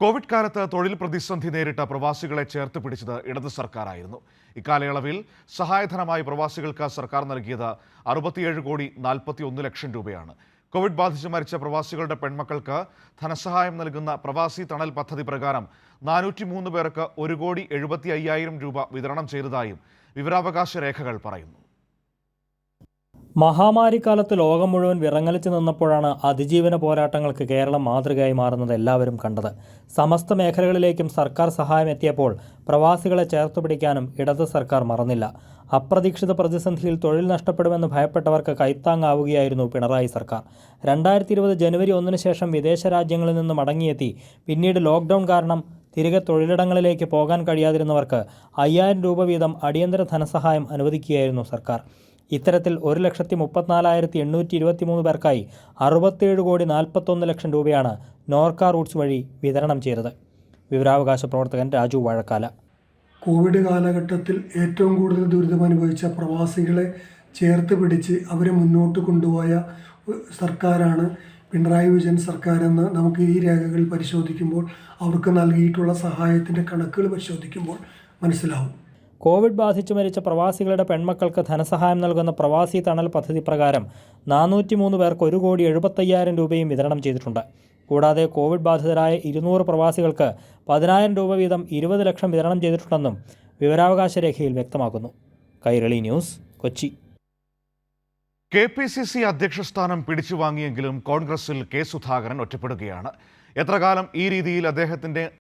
Covid കാലത്ത് തൊഴിൽ പ്രതിസന്ധി നേരിട്ട പ്രവാസികളെ ചേർത്ത് പിടിച്ചത് ഇടത് സർക്കാരായിരുന്നു. ഇക്കാലയളവിൽ സഹായധനമായി പ്രവാസികൾക്ക് സർക്കാർ നൽകിയത് 67,41,00,000 രൂപയാണ്. കോവിഡ് ബാധിച്ച് മരിച്ച പ്രവാസികളുടെ പെൺമക്കൾക്ക് ധനസഹായം നൽകുന്ന പ്രവാസി തണൽ പദ്ധതി പ്രകാരം 403 പേർക്ക് 1,75,000 രൂപ വിതരണം ചെയ്തതായും വിവരാവകാശ രേഖകൾ പറയുന്നു. മഹാമാരിക്കാലത്ത് ലോകം മുഴുവൻ വിറങ്ങലിച്ചു നിന്നപ്പോഴാണ് അതിജീവന പോരാട്ടങ്ങൾക്ക് കേരളം മാതൃകയായി മാറുന്നത് എല്ലാവരും കണ്ടത്. സമസ്ത മേഖലകളിലേക്കും സർക്കാർ സഹായം എത്തിയപ്പോൾ പ്രവാസികളെ ചേർത്തുപിടിക്കാനും ഇടത് സർക്കാർ മറന്നില്ല. അപ്രതീക്ഷിത പ്രതിസന്ധിയിൽ തൊഴിൽ നഷ്ടപ്പെടുമെന്ന് ഭയപ്പെട്ടവർക്ക് കൈത്താങ്ങാവുകയായിരുന്നു പിണറായി സർക്കാർ. 2020 ജനുവരി 1 ശേഷം വിദേശ രാജ്യങ്ങളിൽ നിന്ന് മടങ്ങിയെത്തി പിന്നീട് ലോക്ക്ഡൗൺ കാരണം തിരികെ തൊഴിലിടങ്ങളിലേക്ക് പോകാൻ കഴിയാതിരുന്നവർക്ക് 5,000 രൂപ വീതം അടിയന്തര ധനസഹായം അനുവദിക്കുകയായിരുന്നു സർക്കാർ. ഇത്തരത്തിൽ 1,34,823 പേർക്കായി 67,41,00,000 രൂപയാണ് നോർക്ക റൂട്ട്സ് വഴി വിതരണം ചെയ്തത്. വിവരാവകാശ പ്രവർത്തകൻ രാജു വാഴക്കാല. കോവിഡ് കാലഘട്ടത്തിൽ ഏറ്റവും കൂടുതൽ ദുരിതമനുഭവിച്ച പ്രവാസികളെ ചേർത്ത് പിടിച്ച് അവരെ മുന്നോട്ട് കൊണ്ടുപോയ സർക്കാരാണ് പിണറായി വിജയൻ സർക്കാരെന്ന് നമുക്ക് ഈ രേഖകൾ പരിശോധിക്കുമ്പോൾ, അവർക്ക് നൽകിയിട്ടുള്ള സഹായത്തിൻ്റെ കണക്കുകൾ പരിശോധിക്കുമ്പോൾ മനസ്സിലാവും. കോവിഡ് ബാധിച്ചു മരിച്ച പ്രവാസികളുടെ പെൺമക്കൾക്ക് ധനസഹായം നൽകുന്ന പ്രവാസി തണൽ പദ്ധതി പ്രകാരം 403 പേർക്ക് 1,75,000 രൂപയും വിതരണം ചെയ്തിട്ടുണ്ട്. കൂടാതെ കോവിഡ് ബാധിതരായ 200 പ്രവാസികൾക്ക് 10,000 രൂപ വീതം 20 ലക്ഷം വിതരണം ചെയ്തിട്ടുണ്ടെന്നും വിവരാവകാശ രേഖയിൽ വ്യക്തമാക്കുന്നു. കൈരളി ന്യൂസ്, കൊച്ചി. KPCC അധ്യക്ഷ സ്ഥാനം പിടിച്ചുവാങ്ങിയെങ്കിലും കോൺഗ്രസിൽ കെ സുധാകരൻ ഒറ്റപ്പെടുകയാണ്. എത്ര കാലം ഈ രീതിയിൽ അദ്ദേഹത്തിന്റെ